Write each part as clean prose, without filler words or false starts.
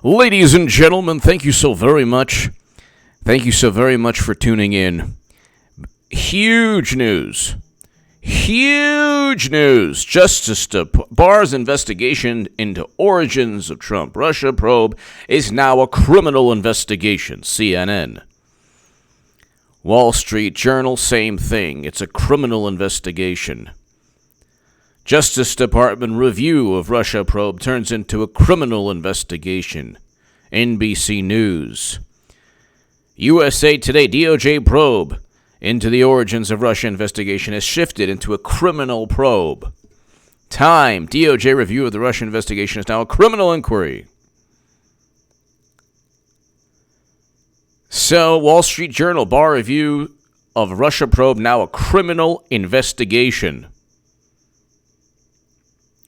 Ladies and gentlemen, thank you so very much. Thank you so very much for tuning in. Huge news. Huge news. Justice Barr's investigation into origins of Trump-Russia probe is now a criminal investigation. CNN. Wall Street Journal, same thing. It's a criminal investigation. Justice Department review of Russia probe turns into a criminal investigation. NBC News. USA Today, DOJ probe into the origins of Russia investigation has shifted into a criminal probe. Time, DOJ review of the Russia investigation is now a criminal inquiry. So, Wall Street Journal, Barr review of Russia probe now a criminal investigation.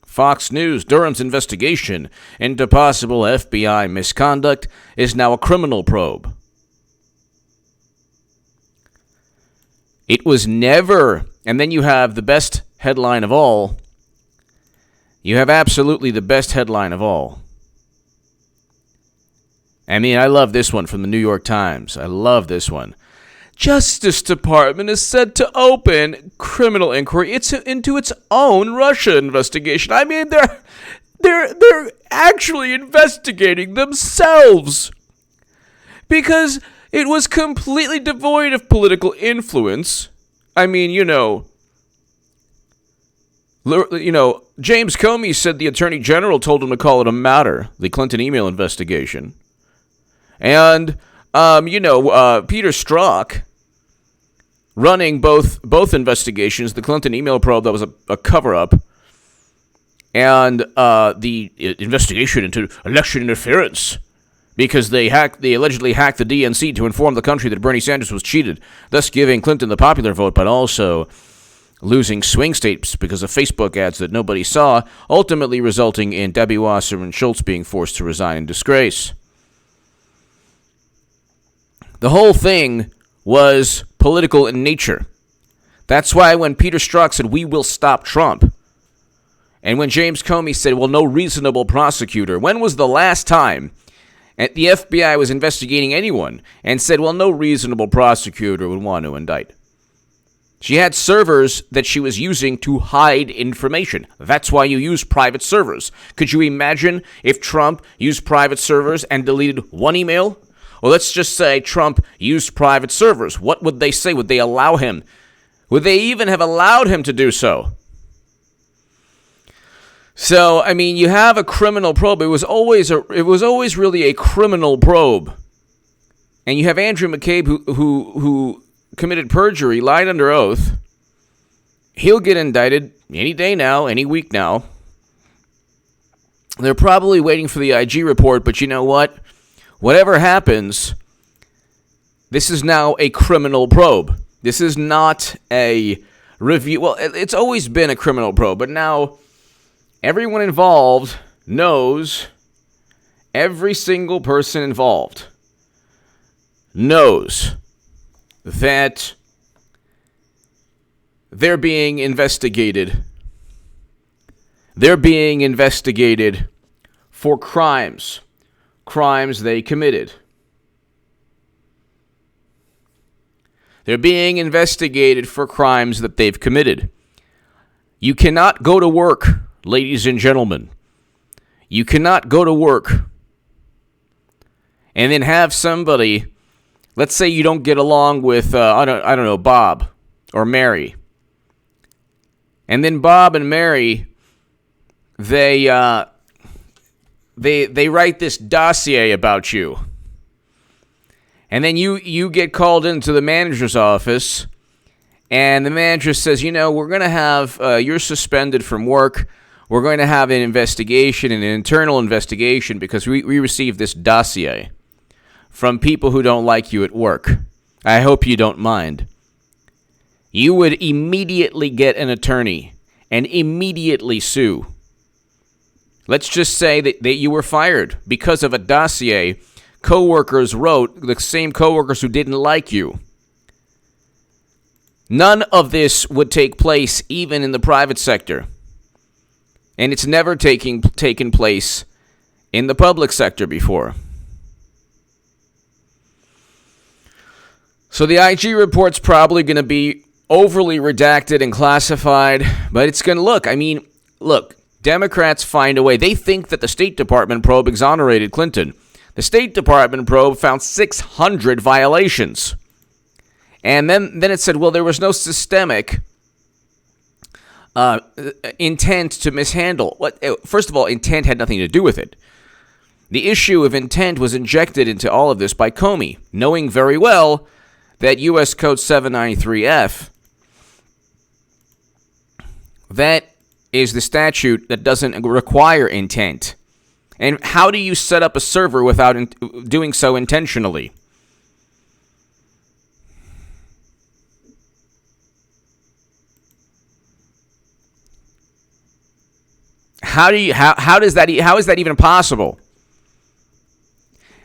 Fox News, Durham's investigation into possible FBI misconduct is now a criminal probe. It was never, and then you have the best headline of all. You have absolutely the best headline of all. I mean, I love this one from the New York Times. I love this one. Justice Department is set to open criminal inquiry into its own Russia investigation. I mean, they're actually investigating themselves because it was completely devoid of political influence. I mean, James Comey said the Attorney General told him to call it a matter, the Clinton email investigation. And, Peter Strzok, running both investigations, the Clinton email probe that was a cover-up, and the investigation into election interference, because they allegedly hacked the DNC to inform the country that Bernie Sanders was cheated, thus giving Clinton the popular vote, but also losing swing states because of Facebook ads that nobody saw, ultimately resulting in Debbie Wasserman Schultz being forced to resign in disgrace. The whole thing was political in nature. That's why when Peter Strzok said, "We will stop Trump," and when James Comey said, "Well, no reasonable prosecutor," when was the last time the FBI was investigating anyone and said, "Well, no reasonable prosecutor would want to indict"? She had servers that she was using to hide information. That's why you use private servers. Could you imagine if Trump used private servers and deleted one email? Well, let's just say Trump used private servers. What would they say? Would they allow him? Would they even have allowed him to do so? So, I mean, you have a criminal probe. It was always really a criminal probe. And you have Andrew McCabe who committed perjury, lied under oath. He'll get indicted any day now, any week now. They're probably waiting for the IG report, but you know what? Whatever happens, this is now a criminal probe. This is not a review. Well, it's always been a criminal probe, but now everyone involved knows, every single person involved knows that they're being investigated. They're being investigated for crimes they committed. They're being investigated for crimes that they've committed. You cannot go to work, ladies and gentlemen. You cannot go to work and then have somebody, let's say you don't get along with, I don't know, Bob or Mary. And then Bob and Mary, they write this dossier about you. And then you get called into the manager's office, and the manager says, we're going to have, you're suspended from work. We're going to have an investigation, an internal investigation, because we received this dossier from people who don't like you at work. I hope you don't mind. You would immediately get an attorney and immediately sue. Let's just say that you were fired because of a dossier coworkers wrote, the same coworkers who didn't like you. None of this would take place even in the private sector. And it's never taken place in the public sector before. So the IG report's probably going to be overly redacted and classified, but it's going to look, Democrats find a way. They think that the State Department probe exonerated Clinton. The State Department probe found 600 violations. And then it said, well, there was no systemic intent to mishandle. First of all, intent had nothing to do with it. The issue of intent was injected into all of this by Comey, knowing very well that U.S. Code 793F, that is the statute that doesn't require intent. And how do you set up a server without doing so intentionally? How is that even possible?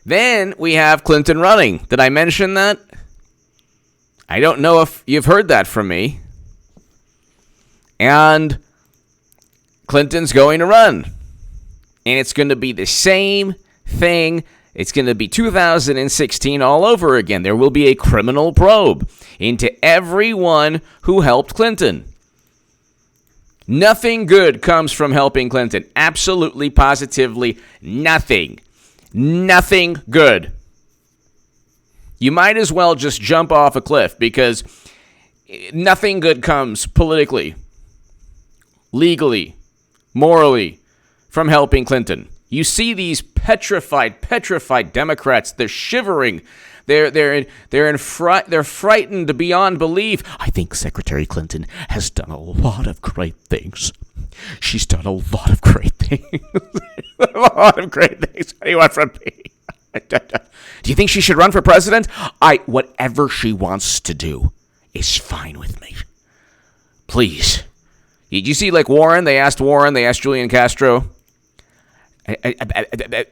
Then we have Clinton running. Did I mention that? I don't know if you've heard that from me. And Clinton's going to run. And it's going to be the same thing. It's going to be 2016 all over again. There will be a criminal probe into everyone who helped Clinton. Nothing good comes from helping Clinton. Absolutely, positively, nothing. Nothing good. You might as well just jump off a cliff because nothing good comes politically, legally, morally from helping Clinton. You see these petrified Democrats. They're shivering. They're frightened beyond belief. I think Secretary Clinton has done a lot of great things. She's done a lot of great things. A lot of great things. What do you want from me? Do you think she should run for president? Whatever she wants to do is fine with me. Please. Did you see, Warren? They asked Julian Castro.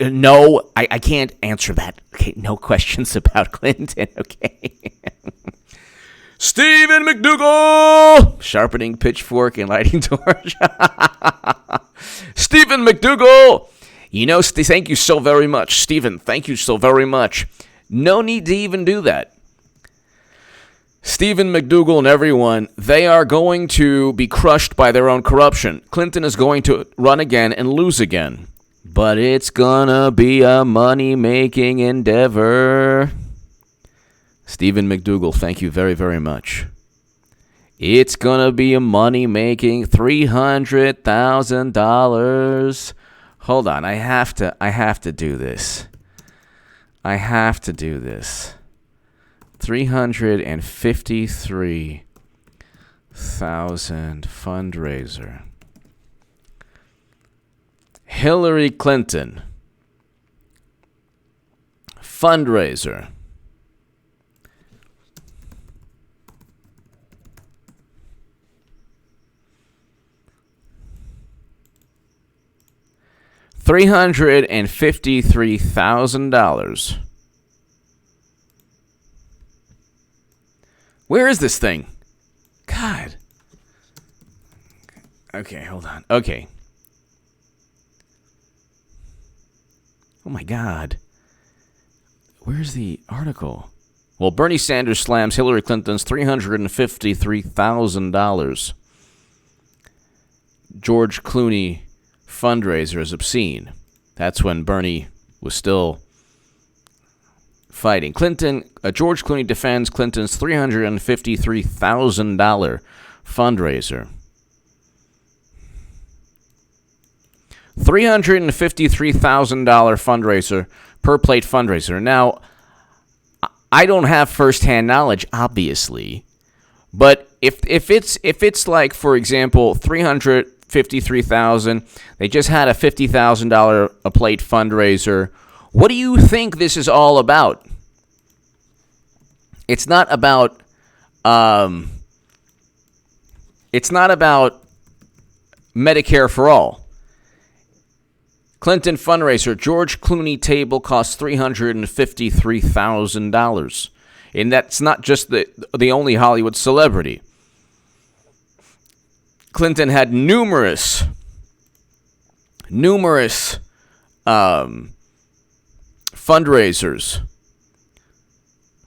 No, I can't answer that. Okay, no questions about Clinton, okay? Stephen McDougal! Sharpening pitchfork and lighting torch. Stephen McDougal! Thank you so very much. Stephen, thank you so very much. No need to even do that. Stephen McDougal and everyone, they are going to be crushed by their own corruption. Clinton is going to run again and lose again. But it's gonna be a money-making endeavor. Stephen McDougal, thank you very, very much. It's gonna be a money-making $300,000. Hold on, I have to do this. 353,000 fundraiser. Hillary Clinton fundraiser. $353,000. Where is this thing? God. Okay, hold on. Okay. Oh my God. Where's the article? Well, Bernie Sanders slams Hillary Clinton's $353,000 George Clooney fundraiser is obscene. That's when Bernie was still fighting. George Clooney defends Clinton's $353,000 fundraiser. $353,000 fundraiser, per plate fundraiser. Now, I don't have firsthand knowledge, obviously, but if it's like, for example, $353,000, they just had a $50,000 a plate fundraiser. What do you think this is all about? It's not about Medicare for all. Clinton fundraiser, George Clooney table costs $353,000. And that's not just the only Hollywood celebrity. Clinton had numerous fundraisers,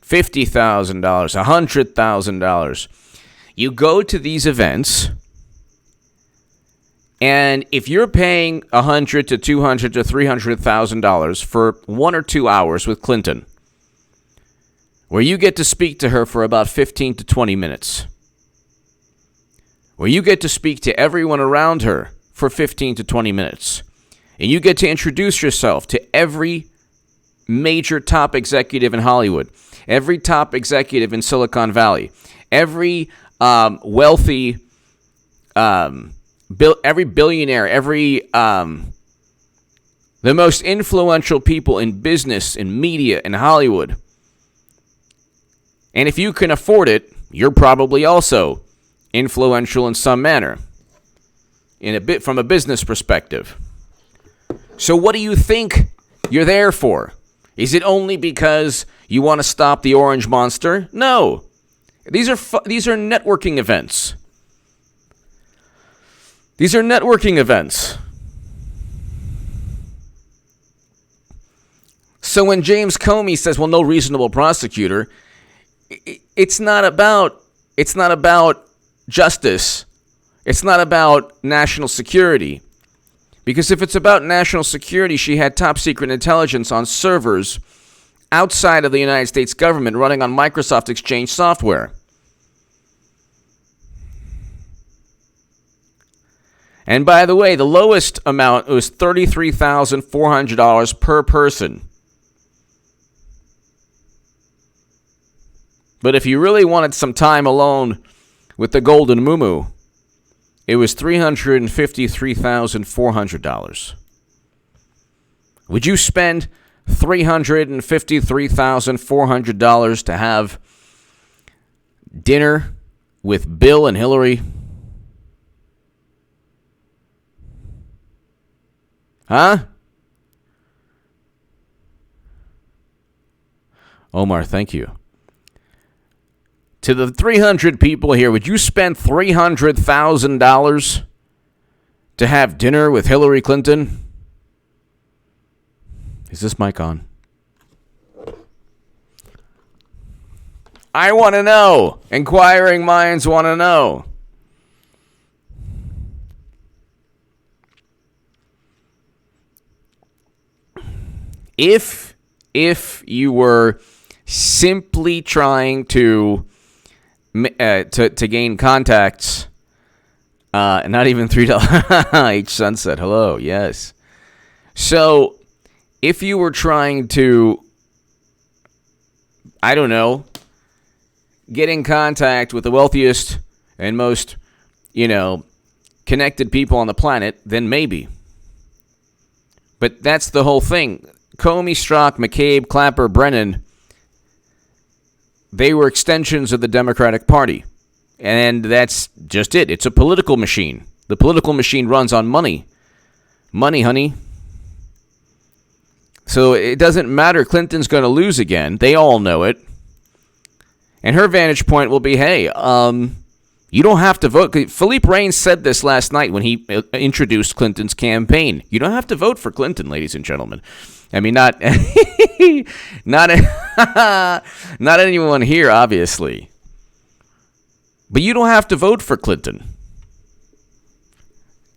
$50,000, $100,000. You go to these events, and if you're paying $100,000 to $200,000 to $300,000 for 1 or 2 hours with Clinton, where you get to speak to her for about 15 to 20 minutes, where you get to speak to everyone around her for 15 to 20 minutes, and you get to introduce yourself to every major top executive in Hollywood, every top executive in Silicon Valley, every wealthy, every billionaire, every the most influential people in business, in media, in Hollywood. And if you can afford it, you're probably also influential in some manner, in a bit from a business perspective. So what do you think you're there for? Is it only because you want to stop the orange monster? No. These are networking events. These are networking events. So when James Comey says, well, no reasonable prosecutor, it's not about justice. It's not about national security. Because if it's about national security, she had top secret intelligence on servers outside of the United States government running on Microsoft Exchange software. And by the way, the lowest amount was $33,400 per person. But if you really wanted some time alone with the golden muumuu, it was $353,400. Would you spend $353,400 to have dinner with Bill and Hillary? Huh? Omar, thank you. To the 300 people here, would you spend $300,000 to have dinner with Hillary Clinton? Is this mic on? I want to know. Inquiring minds want to know. If you were simply trying to gain contacts, not even $3. H Sunset, hello, yes. So, if you were trying to, I don't know, get in contact with the wealthiest and most, connected people on the planet, then maybe. But that's the whole thing. Comey, Strzok, McCabe, Clapper, Brennan, they were extensions of the Democratic Party. And that's just it. It's a political machine. The political machine runs on money. Money, honey. So it doesn't matter. Clinton's going to lose again. They all know it. And her vantage point will be, hey, you don't have to vote. Philippe Reigns said this last night when he introduced Clinton's campaign. You don't have to vote for Clinton, ladies and gentlemen. I mean, not anyone here, obviously. But you don't have to vote for Clinton.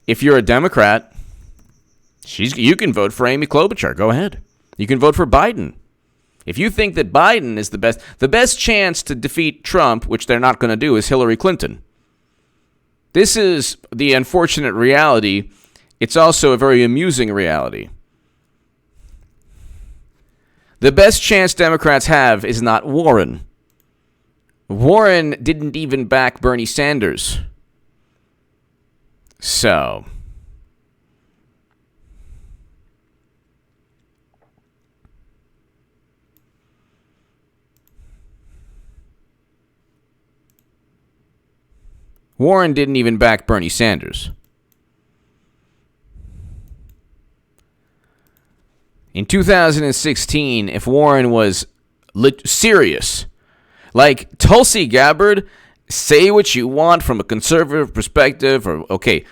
If you're a Democrat, you can vote for Amy Klobuchar. Go ahead. You can vote for Biden. If you think that Biden is the best chance to defeat Trump, which they're not going to do, is Hillary Clinton. This is the unfortunate reality. It's also a very amusing reality. The best chance Democrats have is not Warren. Warren didn't even back Bernie Sanders. So, Warren didn't even back Bernie Sanders. In 2016, if Warren was serious, like Tulsi Gabbard, say what you want from a conservative perspective, or okay,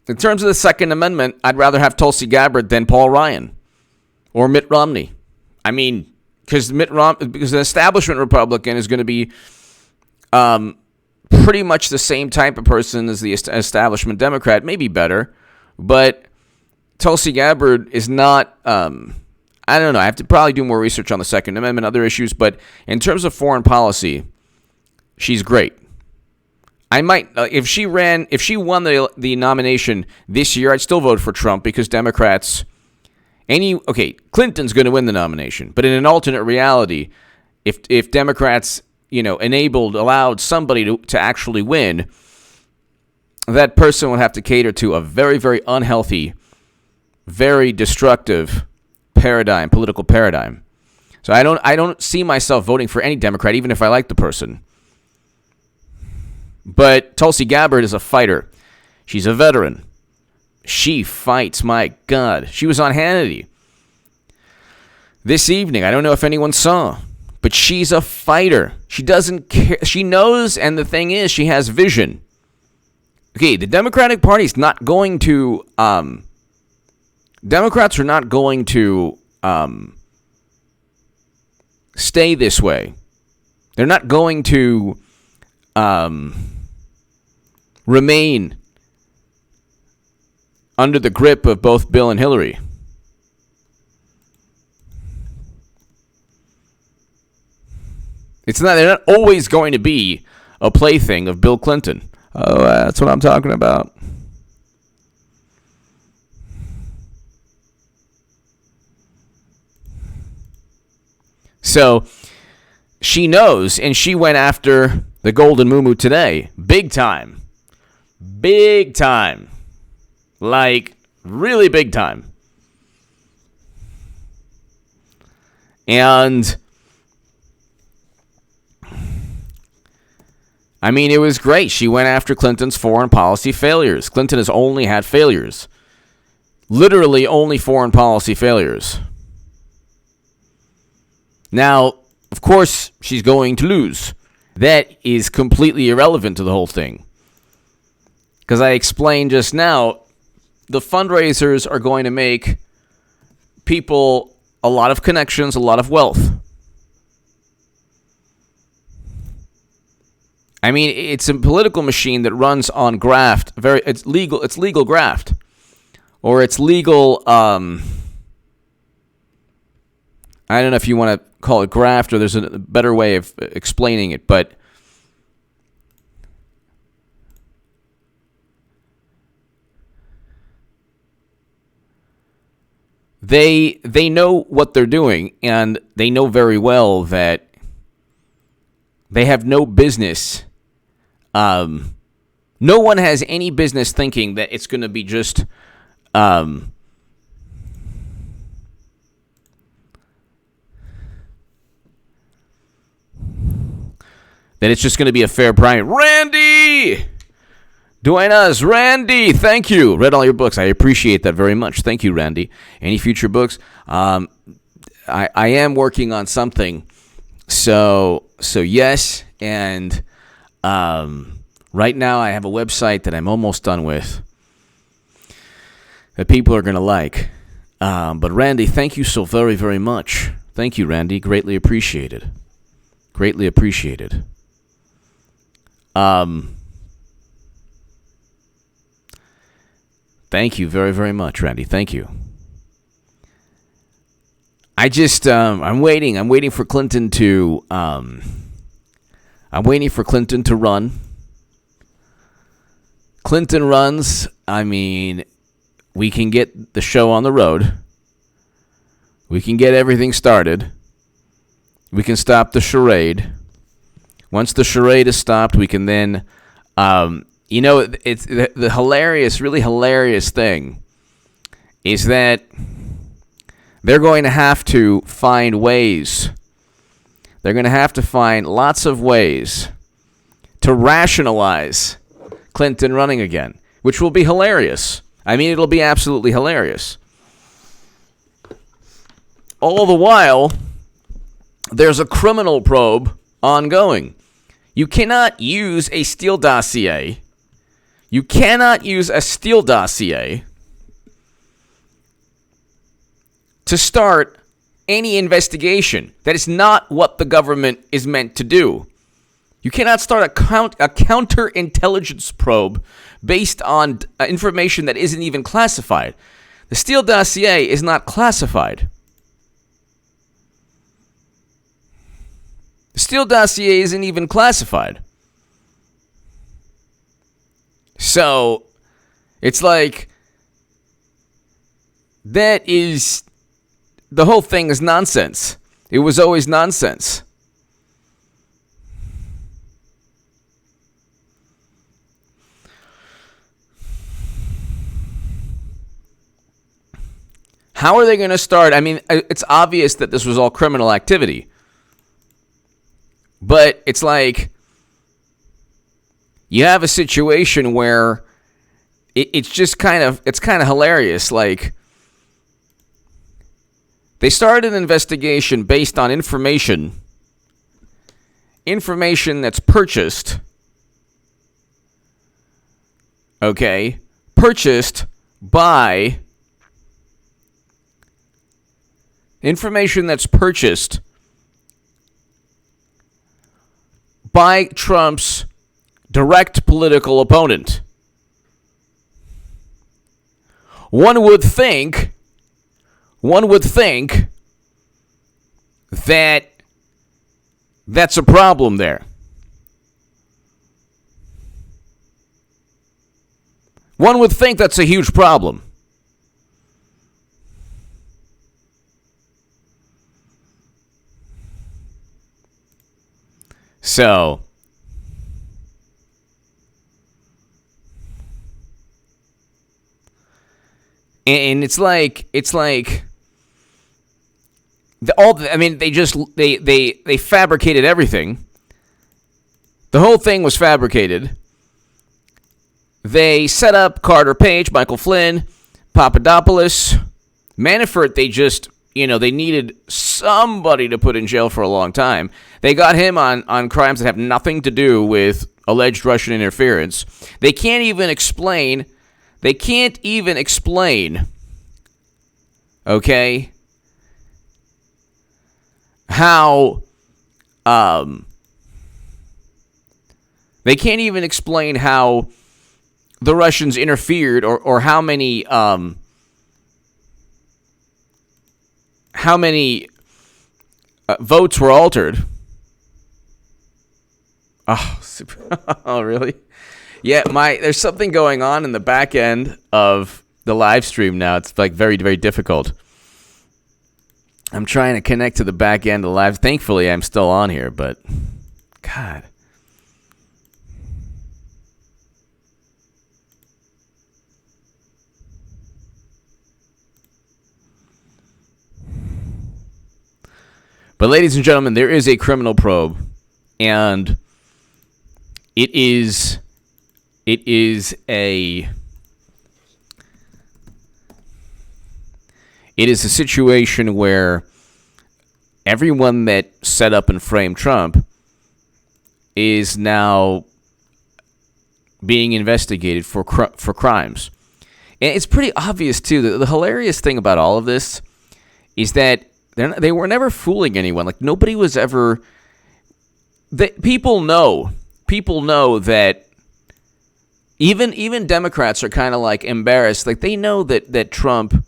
in terms of the Second Amendment, I'd rather have Tulsi Gabbard than Paul Ryan. or Mitt Romney. I mean, because the establishment Republican is going to be pretty much the same type of person as the establishment Democrat, maybe better, but Tulsi Gabbard is not, I don't know, I have to probably do more research on the Second Amendment, other issues, but in terms of foreign policy, she's great. I might, if she won the nomination this year, I'd still vote for Trump because Democrats, Clinton's going to win the nomination, but in an alternate reality, if Democrats, allowed somebody to actually win, that person would have to cater to a very, very unhealthy, very destructive political paradigm. So I don't see myself voting for any Democrat, even if I like the person. But Tulsi Gabbard is a fighter. She's a veteran. She fights, my God. She was on Hannity this evening. I don't know if anyone saw, but she's a fighter. She doesn't care. She knows, and the thing is, she has vision. Okay, the Democratic Party is not going to, Democrats are not going to stay this way. They're not going to remain under the grip of both Bill and Hillary. They're not always going to be a plaything of Bill Clinton. Oh, that's what I'm talking about. So she knows, and she went after the Golden Muumuu today. Big time. Big time. Like, really big time. And I mean, it was great. She went after Clinton's foreign policy failures. Clinton has only had failures. Literally only foreign policy failures. Now, of course, she's going to lose. That is completely irrelevant to the whole thing. Because I explained just now, the fundraisers are going to make people a lot of connections, a lot of wealth. I mean, it's a political machine that runs on graft. It's legal graft. Or it's legal, I don't know if you want to call it graft or there's a better way of explaining it, but they know what they're doing, and they know very well that they have no business. No one has any business thinking that it's going to be just that it's just going to be a fair price. Randy! Duenas, Randy, thank you. Read all your books. I appreciate that very much. Thank you, Randy. Any future books? I am working on something. So yes, and right now I have a website that I'm almost done with that people are going to like. But Randy, thank you so very, very much. Thank you, Randy. Greatly appreciated. Greatly appreciated. Thank you very, very much, Randy. Thank you. I just, I'm waiting. I'm waiting for Clinton to, I'm waiting for Clinton to run. Clinton runs. I mean, we can get the show on the road. We can get everything started. We can stop the charade. Once the charade is stopped, we can then, it's the hilarious, really hilarious thing is that they're going to have to find ways. They're going to have to find lots of ways to rationalize Clinton running again, which will be hilarious. I mean, it'll be absolutely hilarious. All the while, there's a criminal probe ongoing. You cannot use a Steele dossier. You cannot use a Steele dossier to start any investigation. That is not what the government is meant to do. You cannot start a counterintelligence probe based on information that isn't even classified. The Steele dossier is not classified. The Steele dossier isn't even classified. So, it's like, the whole thing is nonsense. It was always nonsense. How are they going to start? I mean, it's obvious that this was all criminal activity. But it's like, you have a situation where it's kind of hilarious. Like, they started an investigation based on information that's purchased. Okay, purchased by information that's purchased by Trump's direct political opponent. One would think that that's a problem there. One would think that's a huge problem. So, and it's like they fabricated everything. The whole thing was fabricated. They set up Carter Page, Michael Flynn, Papadopoulos, Manafort. They needed somebody to put in jail for a long time. They got him on crimes that have nothing to do with alleged Russian interference. They can't even explain, okay, how, they can't even explain how the Russians interfered or how many votes were altered. Oh, really? Yeah, there's something going on in the back end of the live stream now. It's like very, very difficult. I'm trying to connect to the back end of the live. Thankfully, I'm still on here, but God. But ladies and gentlemen, there is a criminal probe, and it is a situation where everyone that set up and framed Trump is now being investigated for crimes. And it's pretty obvious, too. The hilarious thing about all of this is that they were never fooling anyone. Like, nobody was ever... People know that even Democrats are kind of like embarrassed. Like, they know that Trump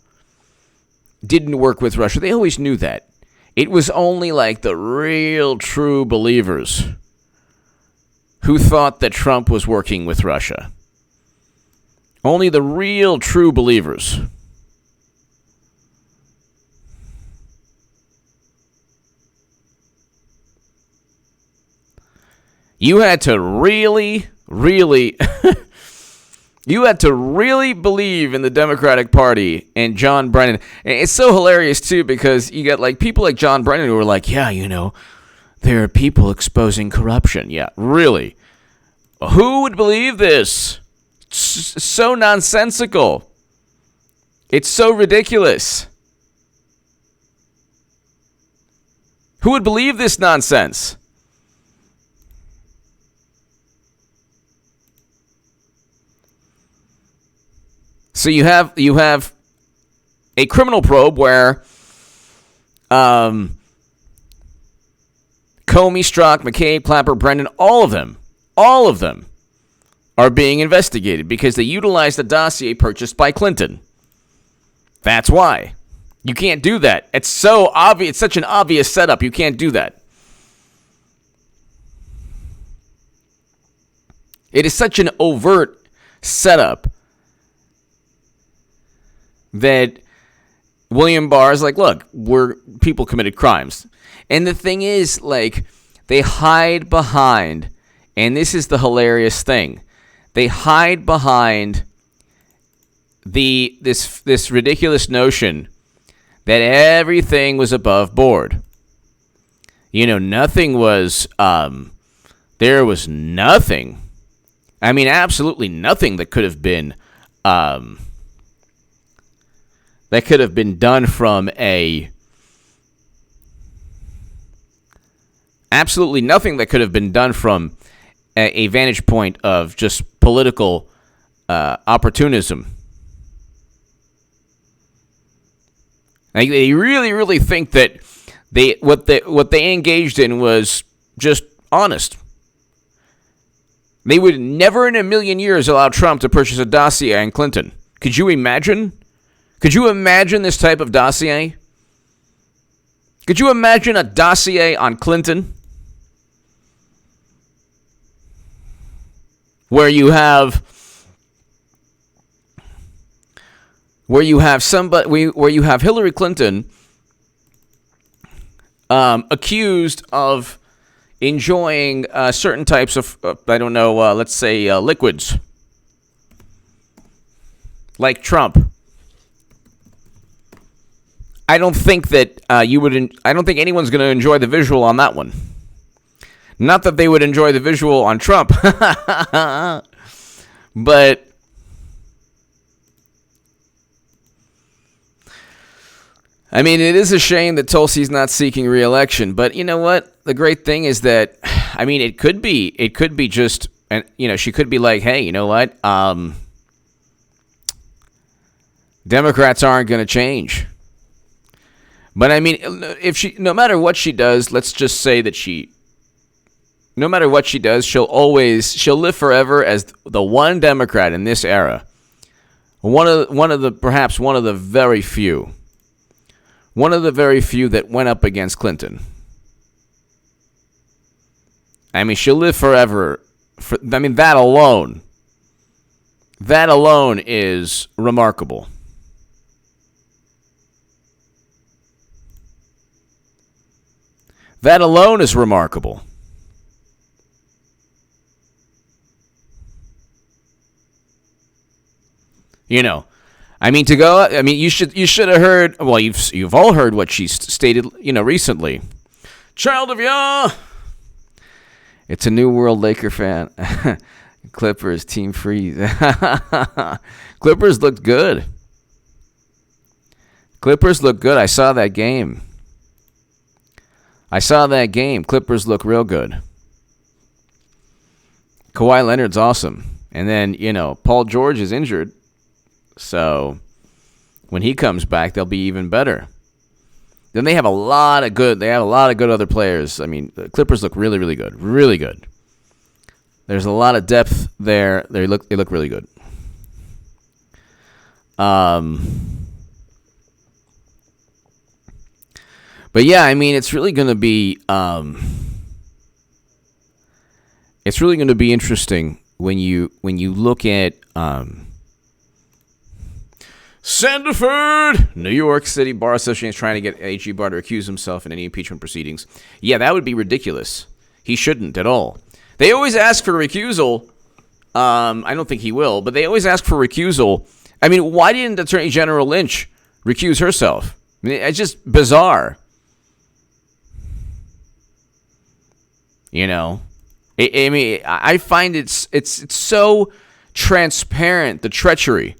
didn't work with Russia. They always knew that. It was only like the real true believers who thought that Trump was working with Russia. Only the real true believers. You had to really believe in the Democratic Party and John Brennan. And it's so hilarious, too, because you got like people like John Brennan who are like, yeah, there are people exposing corruption. Yeah, really? Who would believe this? It's so nonsensical. It's so ridiculous. Who would believe this nonsense? So you have a criminal probe where Comey, Strzok, McCabe, Clapper, Brennan, all of them are being investigated because they utilized a dossier purchased by Clinton. That's why. You can't do that. It's so obvious. It's such an obvious setup. You can't do that. It is such an overt setup that William Barr is like, look, people committed crimes. And the thing is, like, they hide behind, and this is the hilarious thing, they hide behind this ridiculous notion that everything was above board. You know, nothing was, there was nothing, I mean, absolutely nothing that could have been done from absolutely nothing that could have been done from a vantage point of just political opportunism. They really, really think that what they engaged in was just honest. They would never in a million years allow Trump to purchase a dossier on Clinton. Could you imagine? Could you imagine this type of dossier? Could you imagine a dossier on Clinton? Where you have Hillary Clinton accused of enjoying certain types of, let's say liquids, like Trump. I don't think that I don't think anyone's going to enjoy the visual on that one. Not that they would enjoy the visual on Trump, but I mean, it is a shame that Tulsi's not seeking re-election. But you know what? The great thing is that, I mean, it could be just, and you know, she could be like, hey, you know what? Democrats aren't going to change. But I mean, no matter what she does, let's just say that no matter what she does, she'll live forever as the one Democrat in this era. Perhaps one of the very few that went up against Clinton. I mean, she'll live forever. That alone is remarkable. That alone is remarkable. You know, I mean, you should have heard. Well, you've all heard what she stated, you know, recently. Child of Yah. It's a New World Laker fan. Clippers, Team Freeze. Clippers looked good. I saw that game. Clippers look real good. Kawhi Leonard's awesome. And then, you know, Paul George is injured. So when he comes back, they'll be even better. Then they have a lot of good other players. I mean, the Clippers look really, really good. Really good. There's a lot of depth there. They look really good. But yeah, I mean, it's really going to be interesting when you look at Sandiford, New York City Bar Association is trying to get A.G. Barr to recuse himself in any impeachment proceedings. Yeah, that would be ridiculous. He shouldn't at all. They always ask for recusal. I don't think he will, but they always ask for recusal. I mean, why didn't Attorney General Lynch recuse herself? I mean, it's just bizarre. You know, I find it's so transparent, the treachery.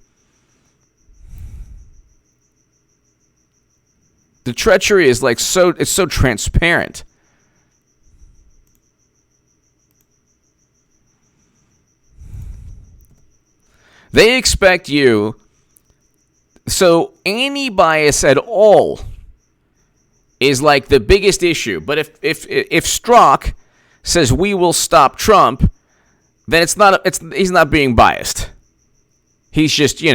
The treachery is like it's so transparent. They expect you, so any bias at all is like the biggest issue. But if Strzok says we will stop Trump, then he's not being biased. He's just, he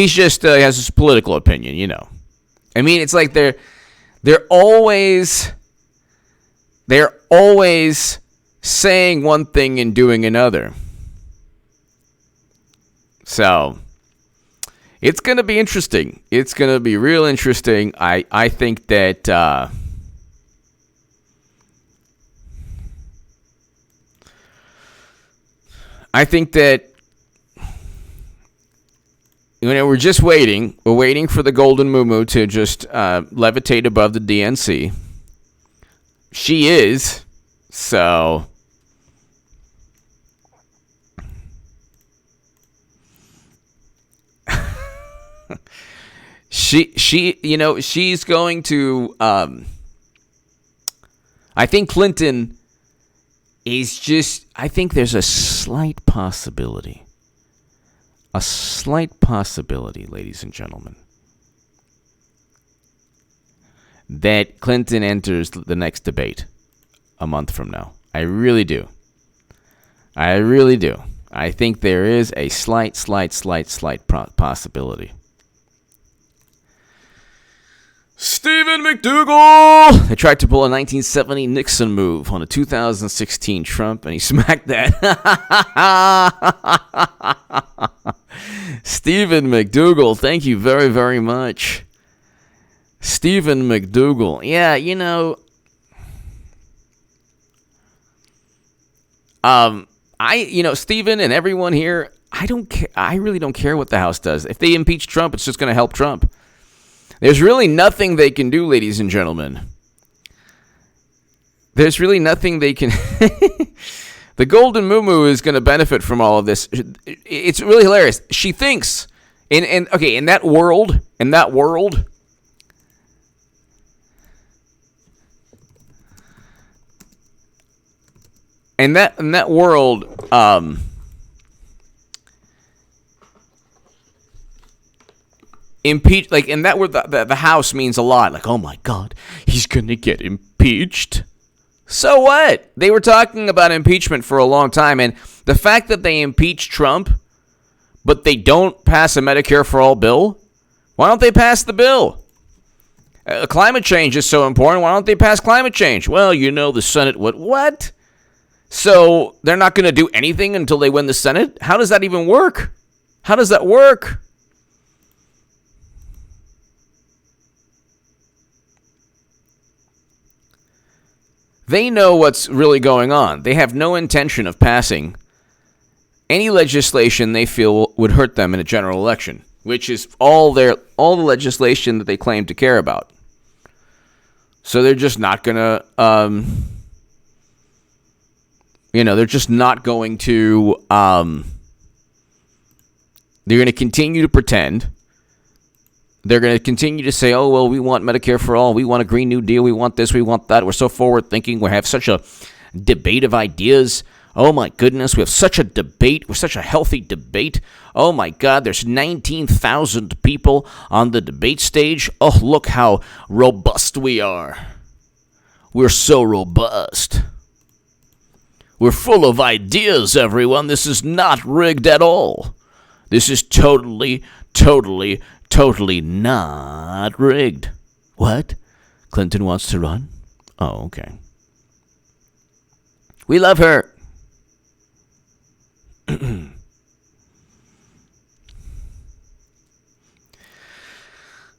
just has his political opinion, I mean, it's like they're always saying one thing and doing another. So it's going to be interesting. It's going to be real interesting. I think that we're just waiting. We're waiting for the golden muumuu to just levitate above the DNC. She is. So she's going to I think Clinton is just, I think there's a slight possibility, ladies and gentlemen, that Clinton enters the next debate a month from now. I really do. I think there is a slight possibility. Stephen McDougal! They tried to pull a 1970 Nixon move on a 2016 Trump, and he smacked that. Stephen McDougal, thank you very, very much. Stephen McDougal. Yeah, Stephen and everyone here, I don't care. I really don't care what the House does. If they impeach Trump, it's just going to help Trump. There's really nothing they can do, ladies and gentlemen. There's really nothing they can... The golden muumuu is going to benefit from all of this. It's really hilarious. She thinks, in that world, impeach, like in that word, the House means a lot. Like, oh my God, he's gonna get impeached. So what? They were talking about impeachment for a long time, and the fact that they impeach Trump, but they don't pass a Medicare for all bill, why don't they pass the bill? Climate change is so important. Why don't they pass climate change? Well, the Senate would. What? So they're not going to do anything until they win the Senate? How does that even work? How does that work? They know what's really going on. They have no intention of passing any legislation they feel would hurt them in a general election, which is all the legislation that they claim to care about. So they're just not going to, they're just not going to, they're going to continue to pretend. They're going to continue to say, oh, well, we want Medicare for all. We want a Green New Deal. We want this. We want that. We're so forward thinking. We have such a debate of ideas. Oh, my goodness. We have such a debate. We're such a healthy debate. Oh, my God. There's 19,000 people on the debate stage. Oh, look how robust we are. We're so robust. We're full of ideas, everyone. This is not rigged at all. This is totally not rigged. What? Clinton wants to run? Oh, okay. We love her.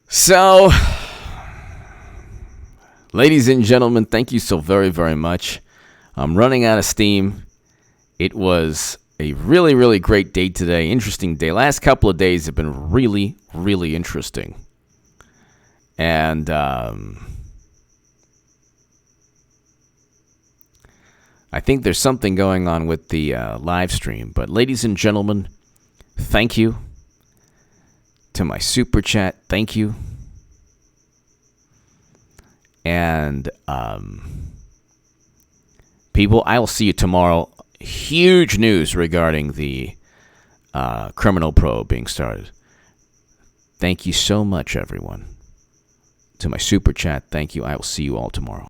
So, ladies and gentlemen, thank you so very, very much. I'm running out of steam. It was a really, really great day today. Interesting day. Last couple of days have been really, really interesting. And I think there's something going on with the live stream. But ladies and gentlemen, thank you. To my super chat, thank you. And people, I will see you tomorrow. Huge news regarding the criminal probe being started. Thank you so much, everyone. to my super chat. Thank you. I will see you all tomorrow.